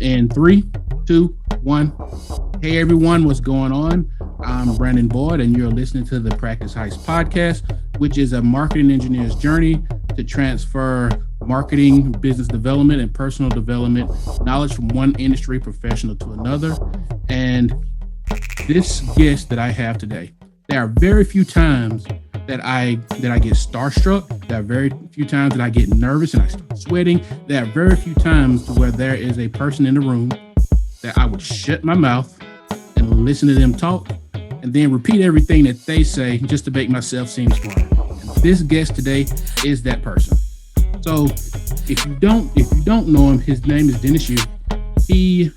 In three, two, one. Hey everyone, what's going on? I'm Brandon Boyd, and you're listening to the Practice Heist podcast, which is a marketing engineer's journey to transfer marketing, business development, and personal development knowledge from one industry professional to another. And this guest that I have today, there are very few times that I get starstruck. There are very few times that I get nervous and I start sweating. There are very few times where there is a person in the room that I would shut my mouth and listen to them talk and then repeat everything that they say just to make myself seem smarter. And this guest today is that person. So if you don't know him, his name is Dennis Yu. He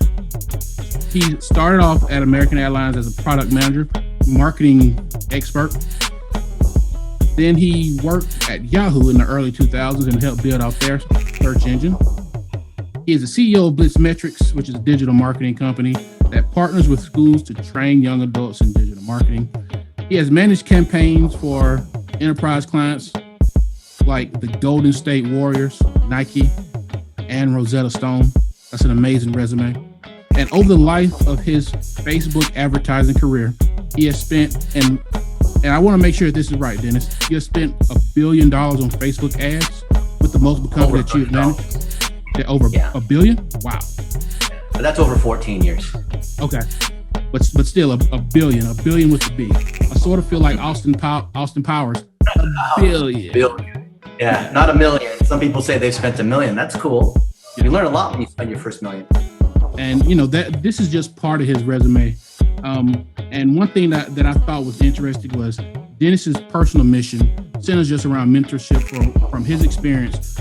started off at American Airlines as a product manager, marketing expert. Then he worked at Yahoo in the early 2000s and helped build out their search engine. He is the CEO of Blitzmetrics, which is a digital marketing company that partners with schools to train young adults in digital marketing. He has managed campaigns for enterprise clients like the Golden State Warriors, Nike, and Rosetta Stone. That's an amazing resume. And over the life of his Facebook advertising career, he has spent, and I want to make sure this is right, Dennis, he has spent $1 billion on Facebook ads with the multiple companies that you've managed. Over $1 billion? Wow. But that's over 14 years. Okay. But still $1 billion with the B. I sort of feel like Austin Powers, $1 billion. Yeah, not $1 million. Some people say they've spent $1 million. That's cool. You learn a lot when you spend your first $1 million. And that this is just part of his resume. And one thing that I thought was interesting was Dennis's personal mission centers just around mentorship from his experience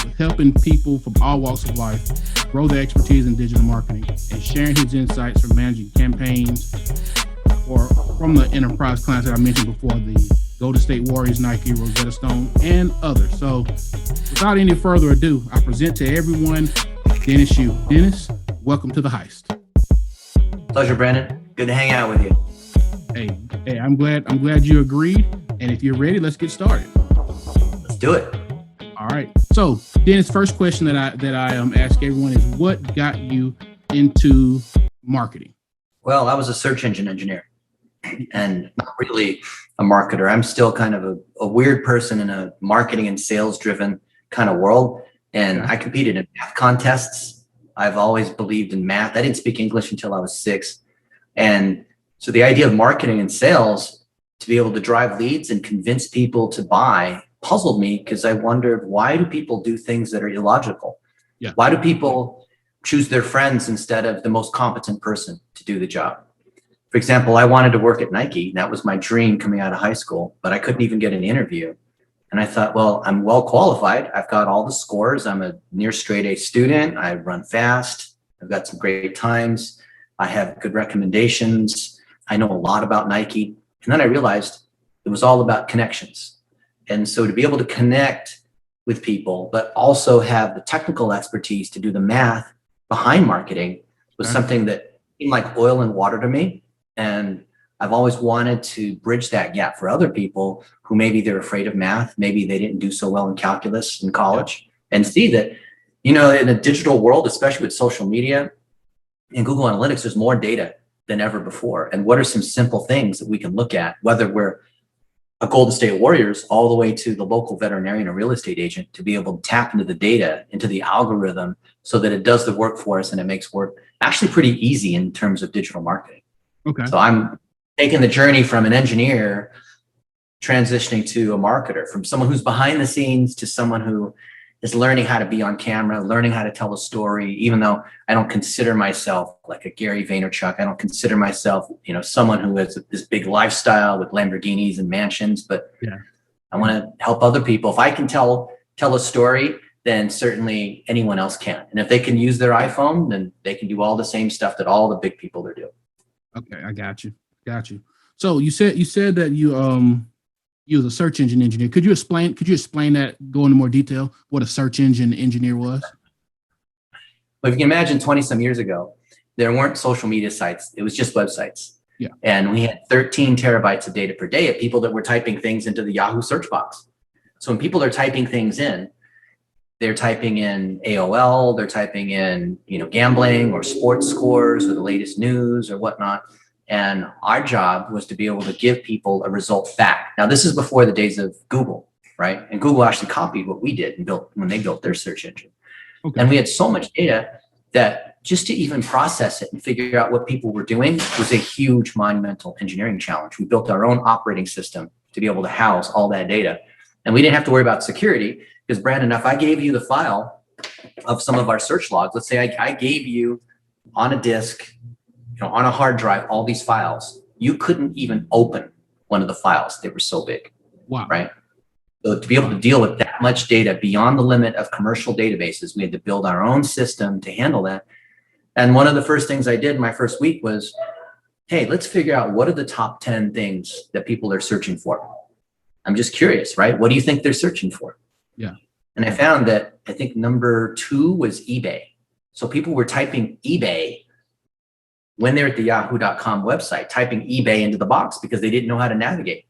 with helping people from all walks of life grow their expertise in digital marketing and sharing his insights from managing campaigns or from the enterprise clients that I mentioned before, the Golden State Warriors, Nike, Rosetta Stone, and others. So without any further ado, I present to everyone Dennis Yu. Dennis, welcome to the Heist. Pleasure, Brandon. Good to hang out with you. Hey, I'm glad you agreed. And if you're ready, let's get started. Let's do it. All right. So, Dennis, first question that I ask everyone is, what got you into marketing? Well, I was a search engine engineer and not really a marketer. I'm still kind of a weird person in a marketing and sales driven kind of world. And I competed in math contests. I've always believed in math. I didn't speak English until I was 6. And so the idea of marketing and sales to be able to drive leads and convince people to buy puzzled me, because I wondered, why do people do things that are illogical? Yeah. Why do people choose their friends instead of the most competent person to do the job? For example, I wanted to work at Nike. That was my dream coming out of high school, but I couldn't even get an interview. And I thought, well, I'm well qualified. I've got all the scores. I'm a near straight A student. I run fast. I've got some great times. I have good recommendations. I know a lot about Nike. And then I realized it was all about connections. And so to be able to connect with people, but also have the technical expertise to do the math behind marketing was something that seemed like oil and water to me. And I've always wanted to bridge that gap for other people who maybe they're afraid of math. Maybe they didn't do so well in calculus in college, and see that, in a digital world, especially with social media and Google Analytics, there's more data than ever before. And what are some simple things that we can look at, whether we're a Golden State Warriors all the way to the local veterinarian or real estate agent, to be able to tap into the data, into the algorithm, so that it does the work for us and it makes work actually pretty easy in terms of digital marketing. Okay. So I'm taking the journey from an engineer transitioning to a marketer, from someone who's behind the scenes to someone who is learning how to be on camera, learning how to tell a story, even though I don't consider myself like a Gary Vaynerchuk. I don't consider myself, someone who has this big lifestyle with Lamborghinis and mansions, but I want to help other people. If I can tell a story, then certainly anyone else can. And if they can use their iPhone, then they can do all the same stuff that all the big people are doing. Okay, I got you. So you said that you was a search engine engineer. Could you explain that, go into more detail, what a search engine engineer was? But if you can imagine 20 some years ago, there weren't social media sites. It was just websites. Yeah. And we had 13 terabytes of data per day of people that were typing things into the Yahoo search box. So when people are typing things in, they're typing in AOL, they're typing in, gambling or sports scores or the latest news or whatnot. And our job was to be able to give people a result back. Now, this is before the days of Google, right? And Google actually copied what we did and built when they built their search engine. Okay. And we had so much data that just to even process it and figure out what people were doing was a huge monumental engineering challenge. We built our own operating system to be able to house all that data. And we didn't have to worry about security because, Brandon, if I gave you the file of some of our search logs, let's say I gave you on a disk, on a hard drive, all these files, you couldn't even open one of the files. They were so big. Wow. Right? So to be able to deal with that much data beyond the limit of commercial databases, we had to build our own system to handle that. And one of the first things I did in my first week was, hey, let's figure out what are the top 10 things that people are searching for. I'm just curious, right? What do you think they're searching for? Yeah. And I found that I think number 2 was eBay. So people were typing eBay when they're at the yahoo.com website, typing eBay into the box because they didn't know how to navigate.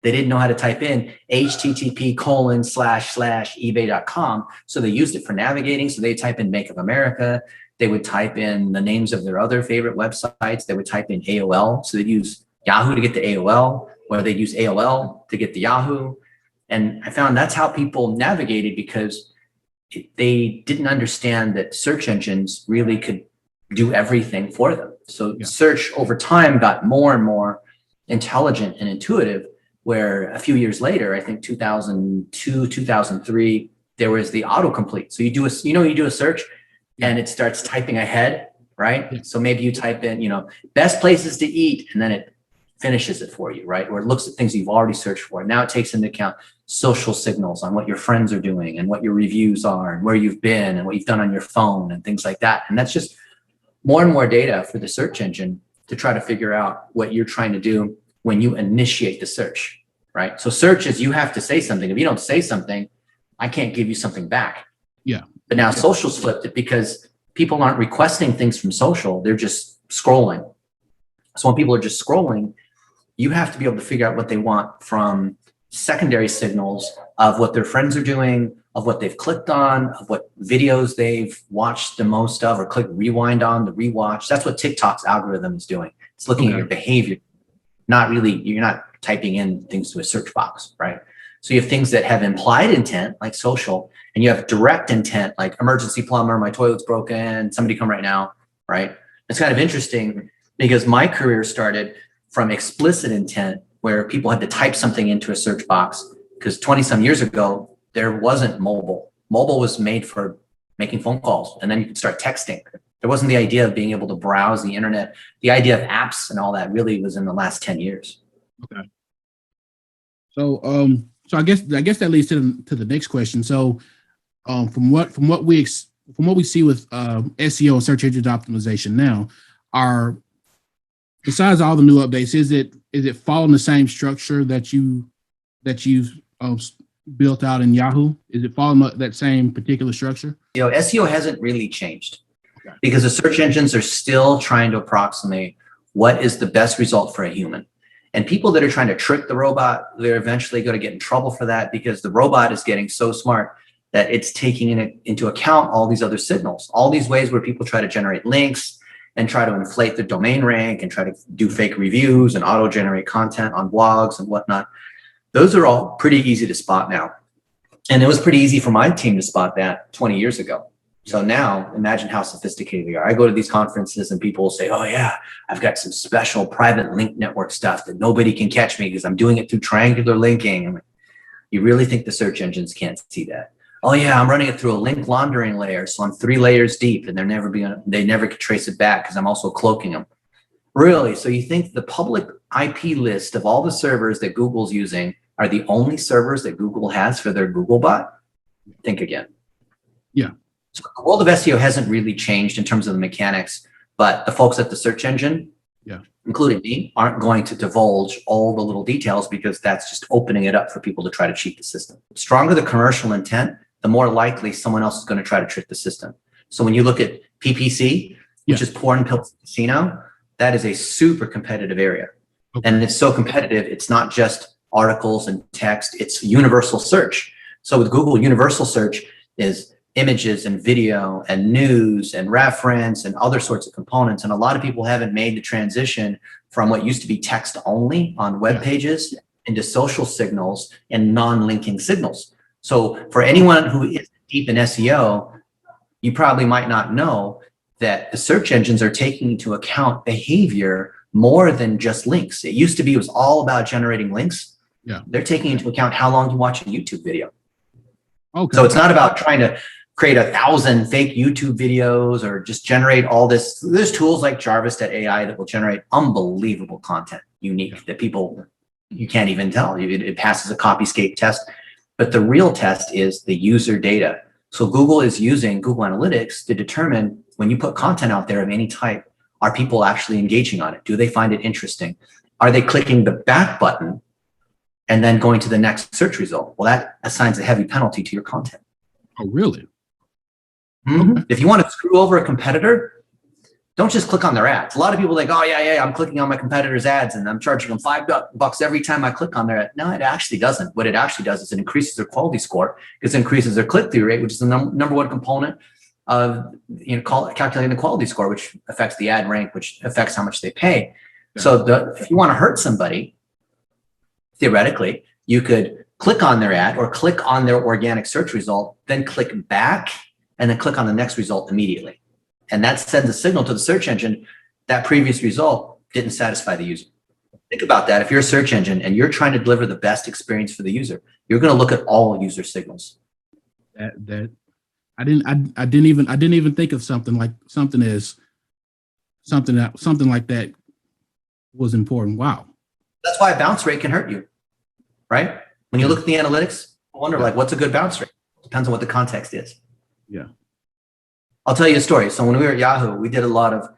They didn't know how to type in http://ebay.com. So they used it for navigating. So they type in Bank of America. They would type in the names of their other favorite websites. They would type in AOL. So they'd use Yahoo to get to AOL, or they'd use AOL to get to Yahoo. And I found that's how people navigated because they didn't understand that search engines really could do everything for them. So search over time got more and more intelligent and intuitive, where a few years later, I think 2002, 2003, there was the autocomplete. So you do a search and it starts typing ahead, right? Yeah. So maybe you type in, best places to eat, and then it finishes it for you, right? Or it looks at things you've already searched for. Now it takes into account social signals on what your friends are doing and what your reviews are and where you've been and what you've done on your phone and things like that. And that's just more and more data for the search engine to try to figure out what you're trying to do when you initiate the search, right? So search is you have to say something. If you don't say something, I can't give you something back. Yeah. But now social's flipped it because people aren't requesting things from social. They're just scrolling. So when people are just scrolling, you have to be able to figure out what they want from secondary signals of what their friends are doing, of what they've clicked on, of what videos they've watched the most of, or click rewind on the rewatch. That's what TikTok's algorithm is doing. It's looking at your behavior. You're not typing in things to a search box, right? So you have things that have implied intent, like social, and you have direct intent, like emergency plumber, my toilet's broken, somebody come right now, right? It's kind of interesting because my career started from explicit intent, where people had to type something into a search box, because 20 some years ago, there wasn't mobile. Mobile was made for making phone calls, and then you could start texting. There wasn't the idea of being able to browse the internet. The idea of apps and all that really was in the last 10 years. Okay. So I guess that leads to the next question. So from what we see with SEO and search engine optimization now, besides all the new updates, is it following the same structure that you've built out in Yahoo? Is it following that same particular structure? SEO hasn't really changed because the search engines are still trying to approximate what is the best result for a human. And people that are trying to trick the robot, they're eventually going to get in trouble for that, because the robot is getting so smart that it's taking into account all these other signals, all these ways where people try to generate links and try to inflate their domain rank and try to do fake reviews and auto-generate content on blogs and whatnot. Those are all pretty easy to spot now. And it was pretty easy for my team to spot that 20 years ago. So now imagine how sophisticated we are. I go to these conferences and people will say, oh yeah, I've got some special private link network stuff that nobody can catch me because I'm doing it through triangular linking. I'm like, you really think the search engines can't see that? Oh yeah, I'm running it through a link laundering layer. So I'm 3 layers deep and they never could trace it back because I'm also cloaking them. Really? So you think the public IP list of all the servers that Google's using are the only servers that Google has for their Google bot? Think again. Yeah. So the world of SEO hasn't really changed in terms of the mechanics, but the folks at the search engine, including me, aren't going to divulge all the little details because that's just opening it up for people to try to cheat the system. The stronger the commercial intent, the more likely someone else is going to try to trick the system. So when you look at PPC, which is porn, pills, casino, that is a super competitive area. Okay. And it's so competitive, it's not just articles and text, it's universal search. So with Google, universal search is images and video and news and reference and other sorts of components. And a lot of people haven't made the transition from what used to be text only on web pages into social signals and non-linking signals. So for anyone who is deep in SEO, you probably might not know that the search engines are taking into account behavior more than just links. It used to be, it was all about generating links. Yeah. They're taking into account how long you watch a YouTube video. Okay. So it's not about trying to create 1,000 fake YouTube videos or just generate all this. There's tools like Jarvis.ai that will generate unbelievable content, unique, that people, you can't even tell. It passes a copyscape test. But the real test is the user data. So Google is using Google Analytics to determine when you put content out there of any type, are people actually engaging on it? Do they find it interesting? Are they clicking the back button and then going to the next search result? Well, that assigns a heavy penalty to your content. Oh, really? Mm-hmm. Okay. If you want to screw over a competitor, don't just click on their ads. A lot of people think, oh yeah, I'm clicking on my competitor's ads and I'm charging them $5 every time I click on their ad. No, it actually doesn't. What it actually does is it increases their quality score because it increases their click-through rate, which is the number one component of calculating the quality score, which affects the ad rank, which affects how much they pay. Yeah. So if you want to hurt somebody, theoretically, you could click on their ad or click on their organic search result, then click back and then click on the next result immediately. And that sends a signal to the search engine that previous result didn't satisfy the user. Think about that. If you're a search engine and you're trying to deliver the best experience for the user, you're going to look at all user signals. I didn't even think of something like that was important. Wow. That's why a bounce rate can hurt you, right? When you look at the analytics, I wonder like what's a good bounce rate? Depends on what the context is. Yeah. I'll tell you a story. So when we were at Yahoo, we did a lot of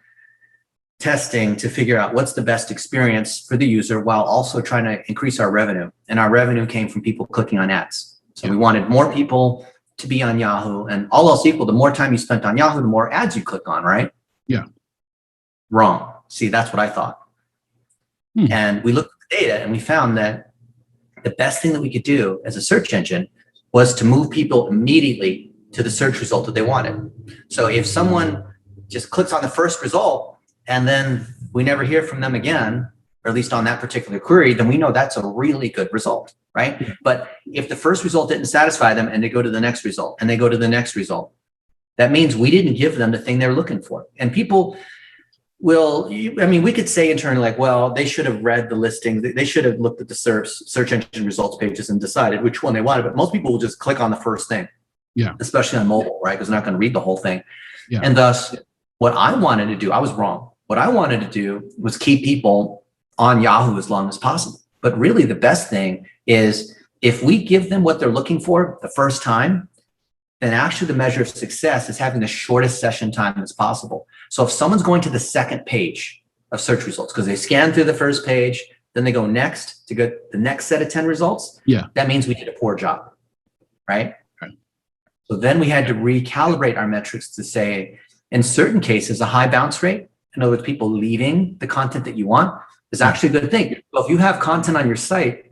testing to figure out what's the best experience for the user while also trying to increase our revenue. And our revenue came from people clicking on ads. So we wanted more people to be on Yahoo, and all else equal, the more time you spent on Yahoo, the more ads you click on, right? Yeah. Wrong. See, that's what I thought. And we looked at the data and we found that the best thing that we could do as a search engine was to move people immediately to the search result that they wanted. So if someone just clicks on the first result and then we never hear from them again, or at least on that particular query, then we know that's a really good result, right? Yeah. But if the first result didn't satisfy them and they go to the next result and they go to the next result, that means we didn't give them the thing they were looking for. And people will, we could say internally like, well, they should have read the listing. They should have looked at the search engine results pages and decided which one they wanted. But most people will just click on the first thing. Yeah. Especially on mobile, right? Because they're not going to read the whole thing. Yeah. And thus, what I wanted to do, I was wrong. What I wanted to do was keep people on Yahoo as long as possible. But really the best thing is if we give them what they're looking for the first time, then actually the measure of success is having the shortest session time as possible. So if someone's going to the second page of search results, because they scan through the first page, then they go next to get the next set of 10 results. Yeah. That means we did a poor job, right? So then we had to recalibrate our metrics to say, in certain cases, a high bounce rate, in other words, people leaving the content that you want, is actually a good thing. So if you have content on your site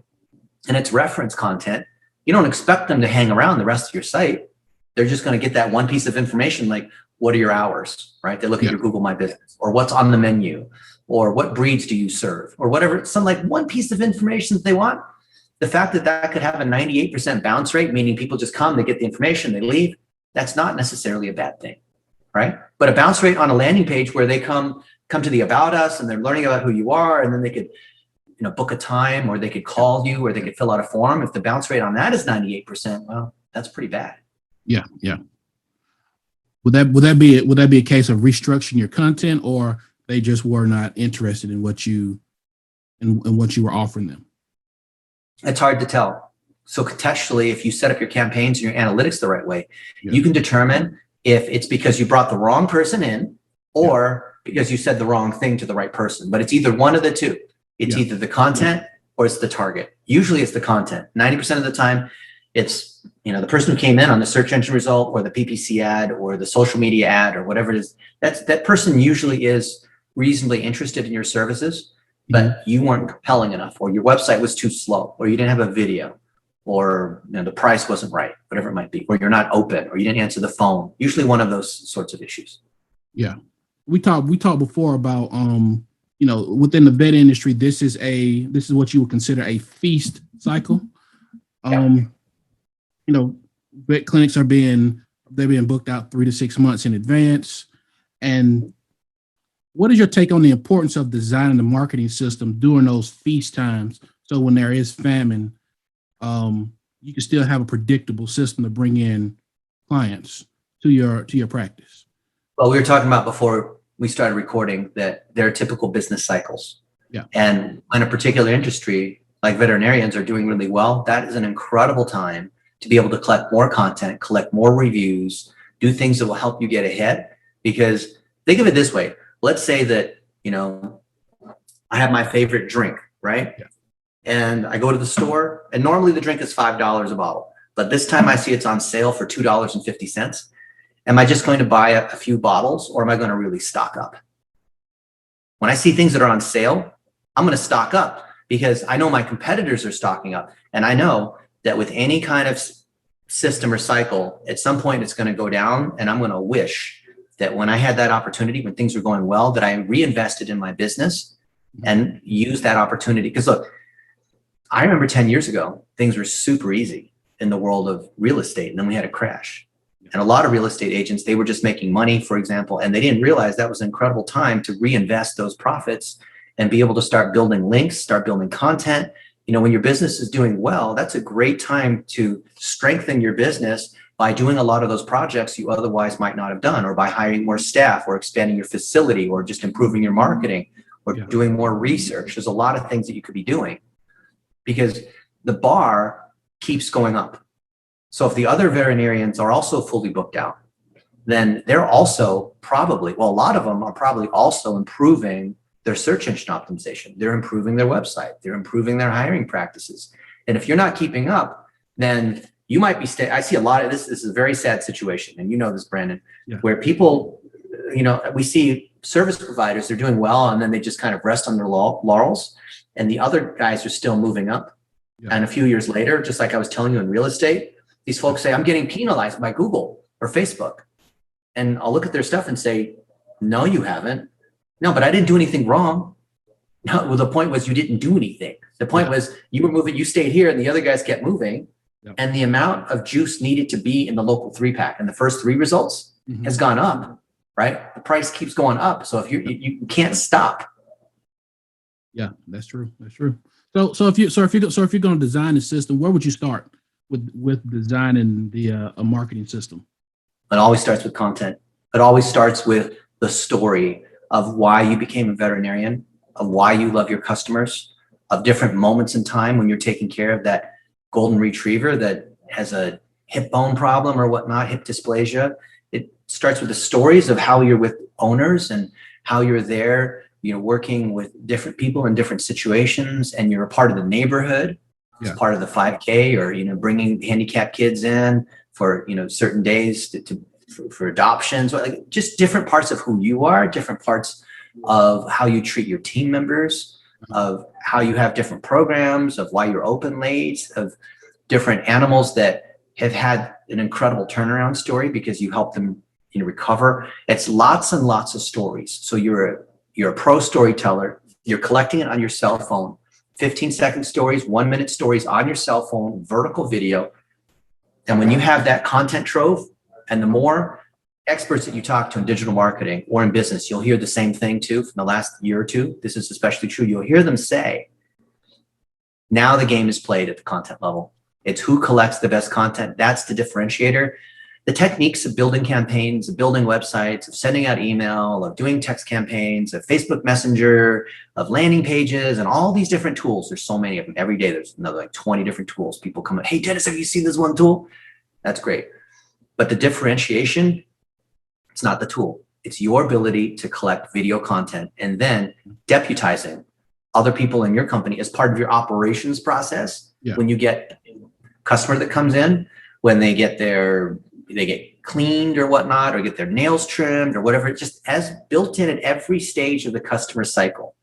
and it's reference content, you don't expect them to hang around the rest of your site. They're just going to get that one piece of information, like what are your hours, right? They look at your Google My Business, or what's on the menu, or what breeds do you serve, or whatever, some like one piece of information that they want. The fact that that could have a 98% bounce rate, meaning people just come, they get the information, they leave, that's not necessarily a bad thing, right? But a bounce rate on a landing page where they come to the About Us and they're learning about who you are, and then they could book a time, or they could call you, or they could fill out a form. If the bounce rate on that is 98%, well, that's pretty bad. Yeah, yeah. Would that be a case of restructuring your content, or they just were not interested in what you were offering them? It's hard to tell. So contextually, if you set up your campaigns and your analytics the right way, you can determine if it's because you brought the wrong person in or because you said the wrong thing to the right person. But it's either one of the two. It's either the content or it's the target. Usually it's the content. 90% of the time, it's the person who came in on the search engine result or the PPC ad or the social media ad or whatever it is. That person usually is reasonably interested in your services, but you weren't compelling enough, or your website was too slow, or you didn't have a video, or the price wasn't right, whatever it might be, or you're not open, or you didn't answer the phone. Usually one of those sorts of issues. Yeah. We talked before about within the vet industry, this is what you would consider a feast cycle. Vet clinics they're being booked out 3 to 6 months in advance. And what is your take on the importance of designing the marketing system during those feast times? So when there is famine, you can still have a predictable system to bring in clients to your practice. Well, we were talking about before we started recording that there are typical business cycles. Yeah. And when a particular industry like veterinarians are doing really well, that is an incredible time to be able to collect more content, collect more reviews, do things that will help you get ahead. Because think of it this way. Let's say that, I have my favorite drink, right? Yeah. And I go to the store and normally the drink is $5 a bottle. But this time I see it's on sale for $2.50. Am I just going to buy a few bottles, or am I going to really stock up? When I see things that are on sale, I'm going to stock up because I know my competitors are stocking up. And I know that with any kind of system or cycle, at some point it's going to go down, and I'm going to wish that when I had that opportunity, when things were going well, that I reinvested in my business and used that opportunity. Because look, I remember 10 years ago, things were super easy in the world of real estate, and then we had a crash. And a lot of real estate agents, they were just making money, for example, and they didn't realize that was an incredible time to reinvest those profits and be able to start building links, start building content. When your business is doing well, that's a great time to strengthen your business by doing a lot of those projects you otherwise might not have done, or by hiring more staff, or expanding your facility, or just improving your marketing, or doing more research. There's a lot of things that you could be doing because the bar keeps going up. So if the other veterinarians are also fully booked out, then they're also a lot of them are probably also improving their search engine optimization. They're improving their website. They're improving their hiring practices. And if you're not keeping up, then you might be I see a lot of this. This is a very sad situation. And you know this, Brandon, where people, we see service providers, they're doing well, and then they just kind of rest on their laurels. And the other guys are still moving up. Yeah. And a few years later, just like I was telling you in real estate, these folks say, I'm getting penalized by Google or Facebook. And I'll look at their stuff and say, no, you haven't. No, but I didn't do anything wrong. No, well, the point was you didn't do anything. The point was you were moving, you stayed here, and the other guys kept moving. Yep. And the amount of juice needed to be in the local 3-pack and the first 3 results has gone up, right? The price keeps going up. So if you can't stop. Yeah, that's true. That's true. So if you're going to design a system, where would you start with designing a marketing system? It always starts with content. It always starts with the story of why you became a veterinarian, of why you love your customers, of different moments in time when you're taking care of that golden retriever that has a hip bone problem or whatnot, hip dysplasia. It starts with the stories of how you're with owners and how you're there, working with different people in different situations, and you're a part of the neighborhood. As part of the 5K, or bringing handicapped kids in for certain days for adoptions, like just different parts of who you are, different parts of how you treat your team members, of how you have different programs, of why you're open late, of different animals that have had an incredible turnaround story because you help them recover. It's lots and lots of stories. So you're a pro storyteller. You're collecting it on your cell phone. 15-second stories, 1-minute stories on your cell phone, vertical video. And when you have that content trove, and the more experts that you talk to in digital marketing or in business, you'll hear the same thing too from the last year or two. This is especially true. You'll hear them say, now the game is played at the content level. It's who collects the best content. That's the differentiator. The techniques of building campaigns, of building websites, of sending out email, of doing text campaigns, of Facebook Messenger, of landing pages, and all these different tools. There's so many of them. Every day there's another like 20 different tools. People come in, hey, Dennis, have you seen this one tool? That's great. But the differentiation, it's not the tool. It's your ability to collect video content and then deputizing other people in your company as part of your operations process. Yeah. When you get a customer that comes in, when they get cleaned or whatnot, or get their nails trimmed or whatever, it's just as built in at every stage of the customer cycle.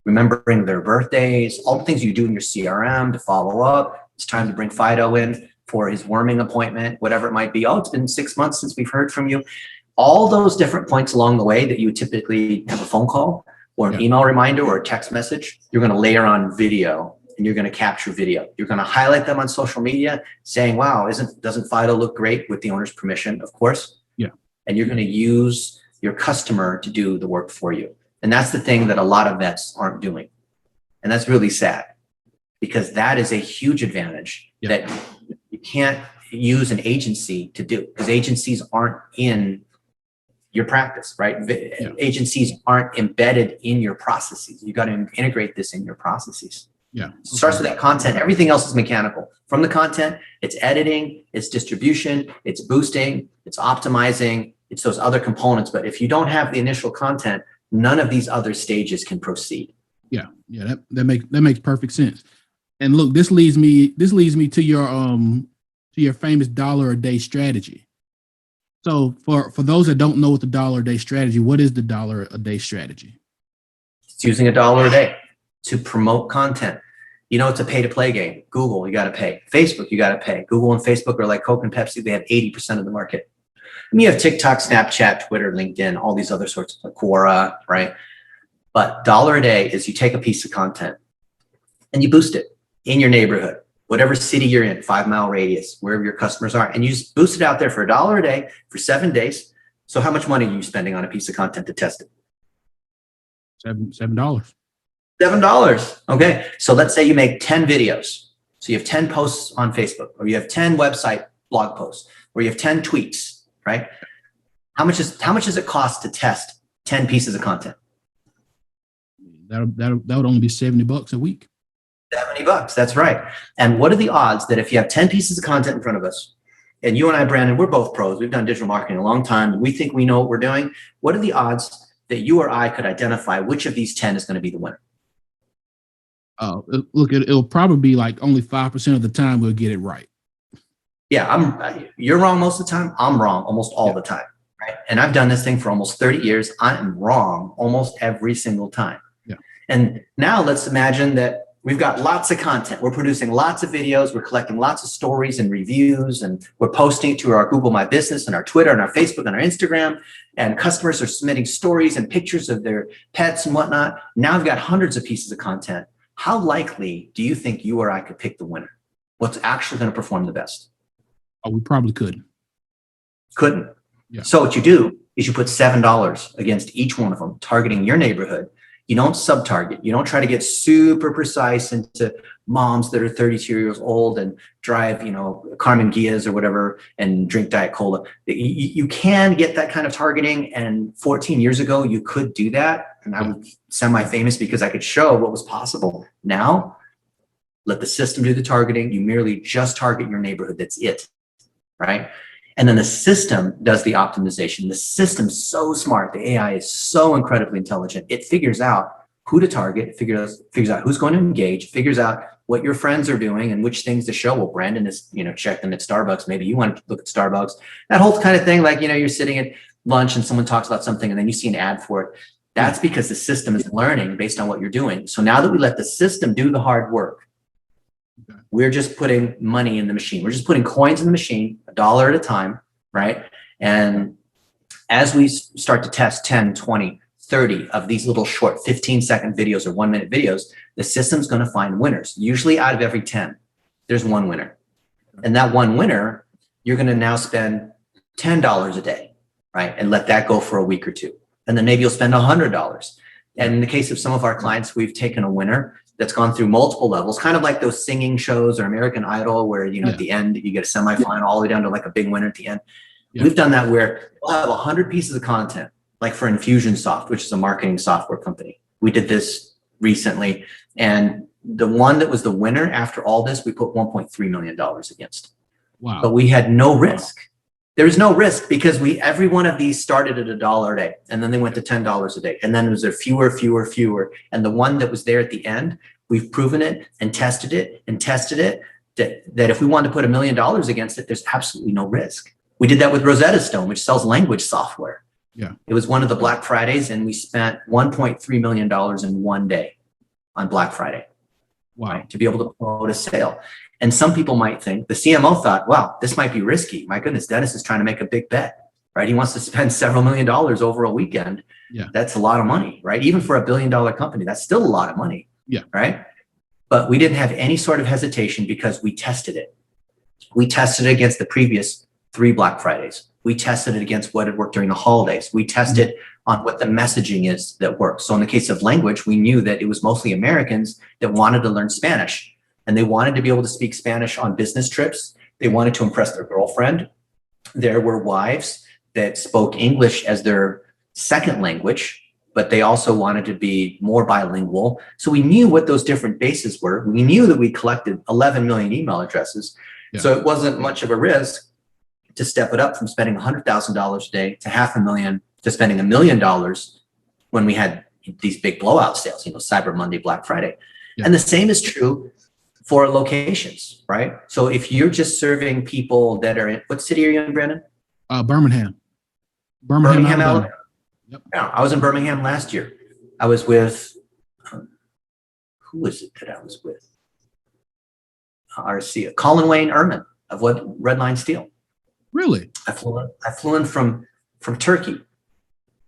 Remembering their birthdays, all the things you do in your CRM to follow up, It's time to bring Fido in for his worming appointment, whatever it might be. Oh, it's been 6 months since we've heard from you. All those different points along the way that you would typically have a phone call or an email reminder or a text message, you're going to layer on video, and you're going to capture video. You're going to highlight them on social media saying, wow, doesn't Fido look great, with the owner's permission, of course. Yeah. And you're going to use your customer to do the work for you. And that's the thing that a lot of vets aren't doing. And that's really sad, because that is a huge advantage that you can't use an agency to do, because agencies aren't in your practice, right? Agencies aren't embedded in your processes. You got to integrate this in your processes. Yeah. It starts with that content. Everything else is mechanical. From the content, it's editing, it's distribution, it's boosting, it's optimizing, it's those other components. But if you don't have the initial content, none of these other stages can proceed. Yeah. That makes perfect sense. And look, this leads me to your famous dollar a day strategy. So for those that don't know what the dollar a day strategy, what is the dollar a day strategy? It's using $1 a day to promote content. You know, it's a pay to play game. Google, you got to pay. Facebook, you got to pay. Google and Facebook are like Coke and Pepsi. They have 80% of the market. And you have TikTok, Snapchat, Twitter, LinkedIn, all these other sorts of Quora, right? But $1 a day is you take a piece of content and you boost it in your neighborhood, whatever city you're in, 5-mile radius, wherever your customers are, and you just boost it out there for $1 a day for 7 days. So how much money are you spending on a piece of content to test it? $7. $7. Okay. So let's say you make 10 videos. So you have 10 posts on Facebook, or you have 10 website blog posts, or you have 10 tweets, right? How much does it cost to test 10 pieces of content? That would only be $70 a week. $70. That's right. And what are the odds that if you have 10 pieces of content in front of us, and you and I, Brandon, we're both pros, we've done digital marketing a long time, and we think we know what we're doing. What are the odds that you or I could identify which of these 10 is going to be the winner? Look, it'll probably be like only 5% of the time we'll get it right. Yeah, you're wrong most of the time. I'm wrong almost all the time, right? And I've done this thing for almost 30 years. I am wrong almost every single time. Yeah. And now let's imagine that we've got lots of content. We're producing lots of videos. We're collecting lots of stories and reviews, and we're posting it to our Google My Business and our Twitter and our Facebook and our Instagram. And customers are submitting stories and pictures of their pets and whatnot. Now we've got hundreds of pieces of content. How likely do you think you or I could pick the winner? What's actually going to perform the best? Oh, we probably couldn't. Couldn't. Yeah. So what you do is you put $7 against each one of them, targeting your neighborhood. You don't sub-target. You don't try to get super precise into moms that are 32 years old and drive, Carmen Gias or whatever and drink Diet Cola. You can get that kind of targeting. And 14 years ago, you could do that. And I was semi-famous because I could show what was possible. Now, let the system do the targeting. You merely just target your neighborhood. That's it, right? And then the system does the optimization. The system's so smart. The AI is so incredibly intelligent. It figures out who to target, figures out who's going to engage, figures out what your friends are doing and which things to show. Well, Brandon is, checked them at Starbucks. Maybe you want to look at Starbucks. That whole kind of thing, like, you're sitting at lunch and someone talks about something and then you see an ad for it. That's because the system is learning based on what you're doing. So now that we let the system do the hard work, we're just putting money in the machine. We're just putting coins in the machine, $1 at a time, right? And as we start to test 10, 20, 30 of these little short 15-second videos or 1-minute videos, the system's going to find winners. Usually out of every 10, there's one winner. And that one winner, you're going to now spend $10 a day, right? And let that go for a week or two. And then maybe you'll spend $100. And in the case of some of our clients, we've taken a winner that's gone through multiple levels, kind of like those singing shows or American Idol, where, at the end, you get a semifinal all the way down to like a big winner at the end. Yeah. We've done that where we'll have 100 pieces of content, like for Infusionsoft, which is a marketing software company. We did this recently. And the one that was the winner after all this, we put $1.3 million against. Wow. But we had no risk. There was no risk because every one of these started at $1 a day, and then they went to $10 a day. And then it was there fewer. And the one that was there at the end, we've proven it and tested it that if we wanted to put $1 million against it, there's absolutely no risk. We did that with Rosetta Stone, which sells language software. Yeah. It was one of the Black Fridays, and we spent $1.3 million in one day on Black Friday. Wow. Right, to be able to promote a sale. And some people might think, the CMO thought, wow, this might be risky. My goodness, Dennis is trying to make a big bet, right? He wants to spend several $1 million over a weekend. Yeah. That's a lot of money, right? Even for $1 billion company, that's still a lot of money. Yeah. Right. But we didn't have any sort of hesitation because we tested it. We tested it against the previous 3 Black Fridays. We tested it against what had worked during the holidays. We tested on what the messaging is that works. So in the case of language, we knew that it was mostly Americans that wanted to learn Spanish, and they wanted to be able to speak Spanish on business trips. They wanted to impress their girlfriend. There were wives that spoke English as their second language, but they also wanted to be more bilingual. So we knew what those different bases were. We knew that we collected 11 million email addresses. Yeah. So it wasn't much of a risk to step it up from spending $100,000 a day to $500,000 to spending $1 million when we had these big blowout sales, Cyber Monday, Black Friday. Yeah. And the same is true for locations, right? So if you're just serving people that are in, what city are you in, Brandon? Birmingham, Alabama. Yep. Yeah, I was in Birmingham last year. I was with, who was it that I was with? RC, Colin Wayne Ehrman of what Redline Steel. Really? I flew in from Turkey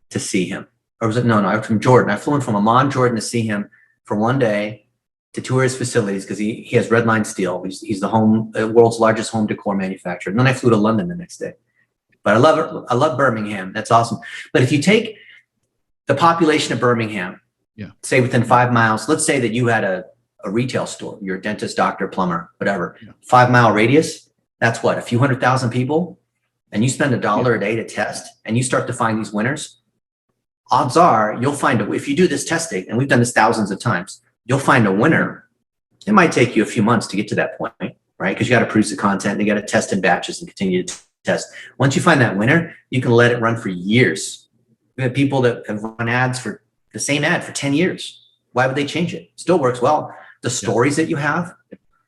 to see him. Or was it? No, I was from Jordan. I flew in from Amman, Jordan to see him for one day to tour his facilities because he has Redline Steel. He's the world's largest home decor manufacturer. And then I flew to London the next day. But I love it. I love Birmingham. That's awesome. But if you take the population of Birmingham, say within 5 miles, let's say that you had a retail store, you're a dentist, doctor, plumber, whatever, 5 mile radius, that's what, a few 100,000 people, and you spend $1 a day to test, and you start to find these winners, odds are you'll find, if you do this testing, and we've done this thousands of times, you'll find a winner. It might take you a few months to get to that point, right? Because you got to produce the content, and you got to test in batches and continue to test. Once you find that winner, you can let it run for years. We have people that have run ads for the same ad for 10 years. Why would they change it? Still works well. The stories that you have,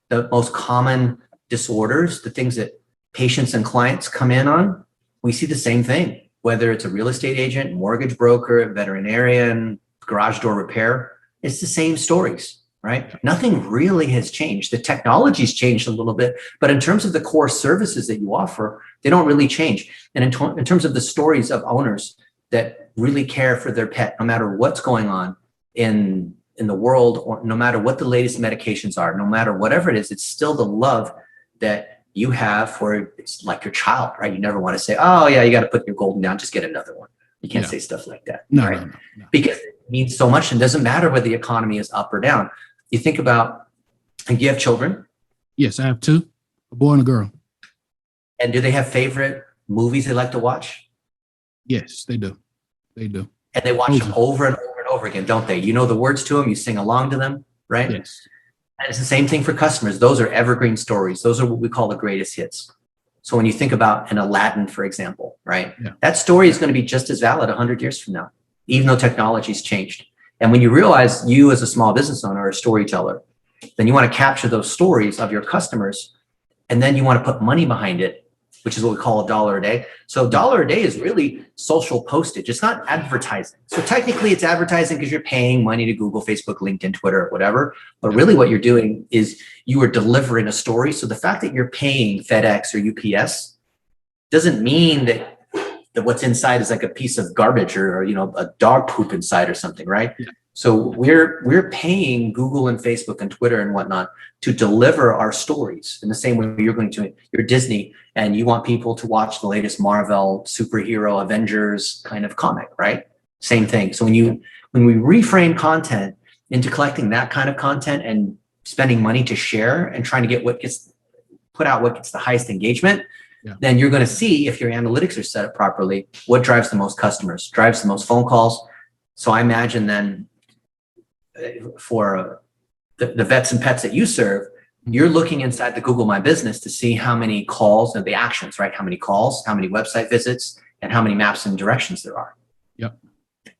the most common disorders, the things that patients and clients come in on, we see the same thing, whether it's a real estate agent, mortgage broker, veterinarian, garage door repair, it's the same stories, right? Nothing really has changed. The technology's changed a little bit, but in terms of the core services that you offer, they don't really change. And in terms of the stories of owners that really care for their pet, no matter what's going on in the world, or no matter what the latest medications are, no matter whatever it is, it's still the love that you have for, it's like your child, right? You never want to say, oh yeah, you got to put your golden down, just get another one. You can't say stuff like that. No, right? No. Because it means so much, and it doesn't matter whether the economy is up or down. You think about, and you have children? Yes, I have 2, a boy and a girl. And do they have favorite movies they like to watch? Yes, they do. And they watch them over and over and over again, don't they? You know the words to them, you sing along to them, right? Yes. And it's the same thing for customers. Those are evergreen stories. Those are what we call the greatest hits. So when you think about an Aladdin, for example, right? Yeah. That story is going to be just as valid 100 years from now, even though technology's changed. And when you realize you as a small business owner or a storyteller, then you want to capture those stories of your customers, and then you want to put money behind it, which is what we call $1 a day. So $1 a day is really social postage. It's not advertising. So technically it's advertising because you're paying money to Google, Facebook, LinkedIn, Twitter, whatever. But really what you're doing is you are delivering a story. So the fact that you're paying FedEx or UPS doesn't mean that what's inside is like a piece of garbage or a dog poop inside or something, right? Yeah. So we're paying Google and Facebook and Twitter and whatnot to deliver our stories in the same way you're Disney and you want people to watch the latest Marvel superhero Avengers kind of comic, right? Same thing. So when we reframe content into collecting that kind of content and spending money to share and trying to get what gets put out, what gets the highest engagement, then you're going to see if your analytics are set up properly, what drives the most customers, drives the most phone calls. So I imagine then for the vets and pets that you serve, you're looking inside the Google My Business to see how many calls and the actions, right? How many calls, how many website visits, and how many maps and directions there are. Yep.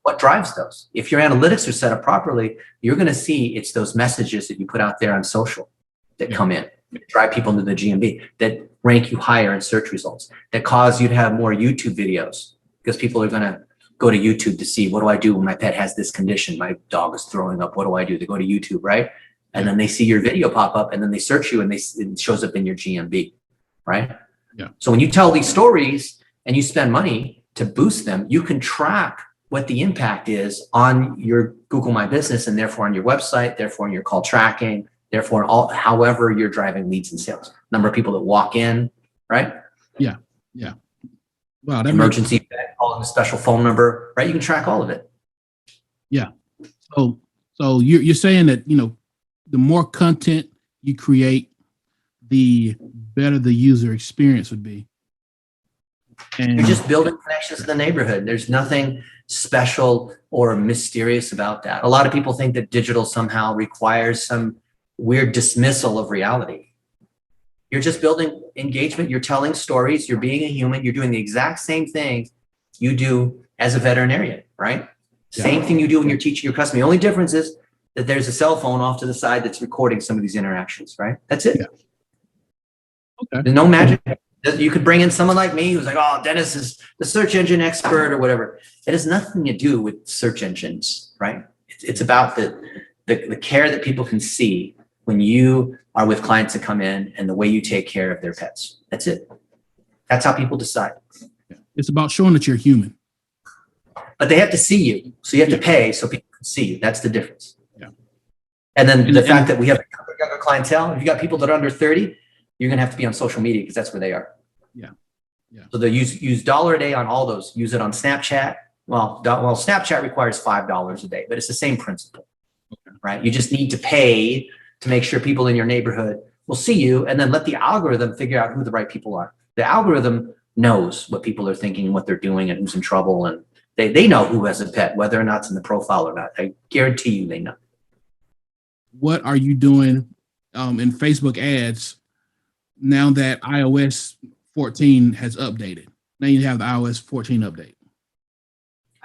What drives those? If your analytics are set up properly, you're going to see it's those messages that you put out there on social that come in, that drive people into the GMB, that rank you higher in search results, that cause you to have more YouTube videos because people are going to go to YouTube to see, what do I do when my pet has this condition? My dog is throwing up. What do I do? They go to YouTube, right? and then they see your video pop up, and then they search you, and it shows up in your GMB, right? Yeah. So when you tell these stories and you spend money to boost them, you can track what the impact is on your Google My Business, and therefore on your website, therefore on your call tracking, therefore however you're driving leads and sales. Number of people that walk in, right? Yeah. Yeah. Wow. That Emergency calling a special phone number, right? You can track all of it. Yeah. So you're saying that, the more content you create, the better the user experience would be. And you're just building connections in the neighborhood. There's nothing special or mysterious about that. A lot of people think that digital somehow requires some weird dismissal of reality. You're just building engagement. You're telling stories. You're being a human. You're doing the exact same thing you do as a veterinarian, right? Yeah. Same thing you do when you're teaching your customer. The only difference is that there's a cell phone off to the side that's recording some of these interactions, right? That's it. Yeah. Okay. There's no magic. You could bring in someone like me who's like, oh, Dennis is the search engine expert or whatever. It has nothing to do with search engines, right? It's about the care that people can see when you are with clients that come in and the way you take care of their pets. That's it. That's how people decide. It's about showing that you're human. But they have to see you. So you have to pay so people can see you. That's the difference. Yeah. And then the fact that we have a younger clientele, if you got people that are under 30, you're going to have to be on social media because that's where they are. Yeah. Yeah. So they use $1 a day on all those. Use it on Snapchat. Well, Snapchat requires $5 a day, but it's the same principle, right? You just need to pay to make sure people in your neighborhood will see you, and then let the algorithm figure out who the right people are. The algorithm knows what people are thinking, what they're doing, and who's in trouble, and they know who has a pet, whether or not it's in the profile or not. I guarantee you they know. What are you doing in Facebook ads now that iOS 14 has updated? Now you have the iOS 14 update.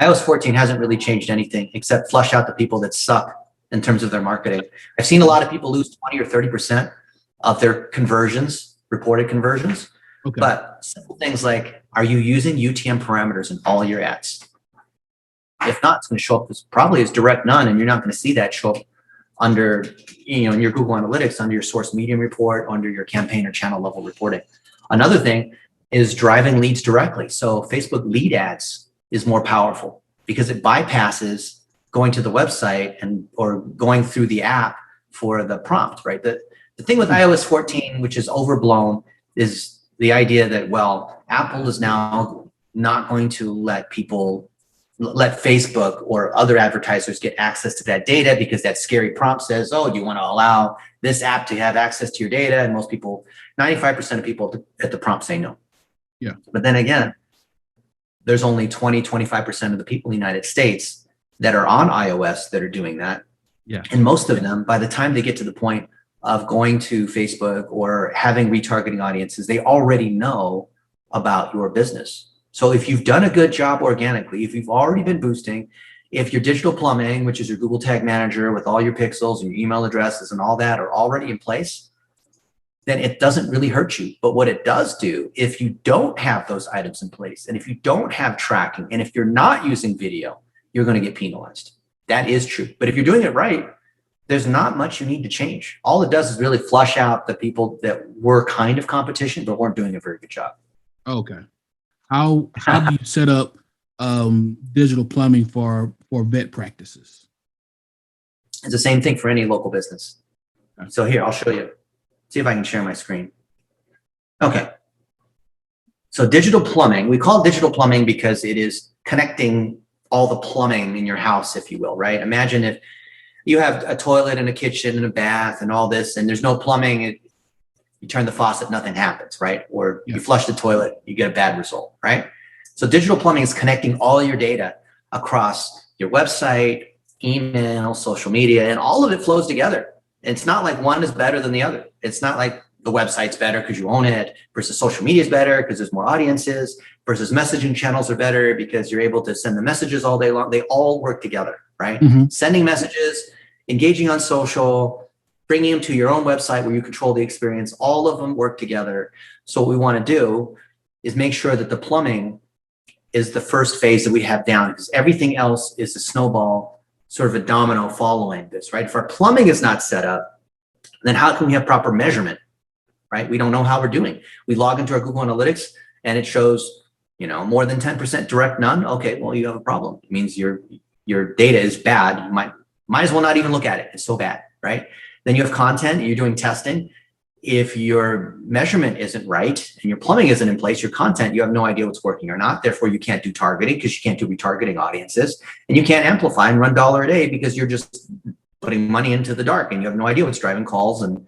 iOS 14 hasn't really changed anything except flush out the people that suck in terms of their marketing. I've seen a lot of people lose 20 or 30% of their conversions, reported conversions. Okay. But simple things like, are you using UTM parameters in all your ads? If not, it's going to show up probably as direct none, and you're not going to see that show up under, in your Google Analytics, under your source medium report, under your campaign or channel level reporting. Another thing is driving leads directly. So Facebook lead ads is more powerful because it bypasses going to the website or going through the app for the prompt, right? The thing with iOS 14, which is overblown, is the idea that, well, Apple is now not going to let Facebook or other advertisers get access to that data because that scary prompt says, oh, you want to allow this app to have access to your data? And most people, 95% of people at the prompt say no. Yeah. But then again, there's only 20-25% of the people in the United States that are on iOS that are doing that. Yeah. And most of them, by the time they get to the point of going to Facebook or having retargeting audiences, they already know about your business. So if you've done a good job organically, if you've already been boosting, if your digital plumbing, which is your Google Tag Manager with all your pixels and your email addresses and all that are already in place, then it doesn't really hurt you. But what it does do, if you don't have those items in place, and if you don't have tracking, and if you're not using video, you're going to get penalized. That is true. But if you're doing it right, there's not much you need to change. All it does is really flush out the people that were kind of competition, but weren't doing a very good job. Okay. How do you set up digital plumbing for vet practices? It's the same thing for any local business. Okay. So here, I'll show you. See if I can share my screen. Okay. So digital plumbing, we call it digital plumbing because it is connecting all the plumbing in your house, if you will, right? Imagine if you have a toilet and a kitchen and a bath and all this, and there's no plumbing, you turn the faucet, nothing happens, right? Or you flush the toilet, you get a bad result, right? So digital plumbing is connecting all your data across your website, email, social media, and all of it flows together. It's not like one is better than the other. It's not like the website's better because you own it versus social media is better because there's more audiences versus messaging channels are better because you're able to send the messages all day long. They all work together, right? Mm-hmm. Sending messages, engaging on social, bringing them to your own website where you control the experience, all of them work together. So what we want to do is make sure that the plumbing is the first phase that we have down because everything else is a snowball, sort of a domino following this, right? If our plumbing is not set up, Then how can we have proper measurement, right? We don't know how we're doing. We log into our Google Analytics and it shows, more than 10% direct none. Okay, well, you have a problem. It means your data is bad. You might as well not even look at it. It's so bad, right? Then you have content and you're doing testing. If your measurement isn't right and your plumbing isn't in place, your content, you have no idea what's working or not. Therefore, you can't do targeting because you can't do retargeting audiences, and you can't amplify and run $1 a day because you're just putting money into the dark and you have no idea what's driving calls and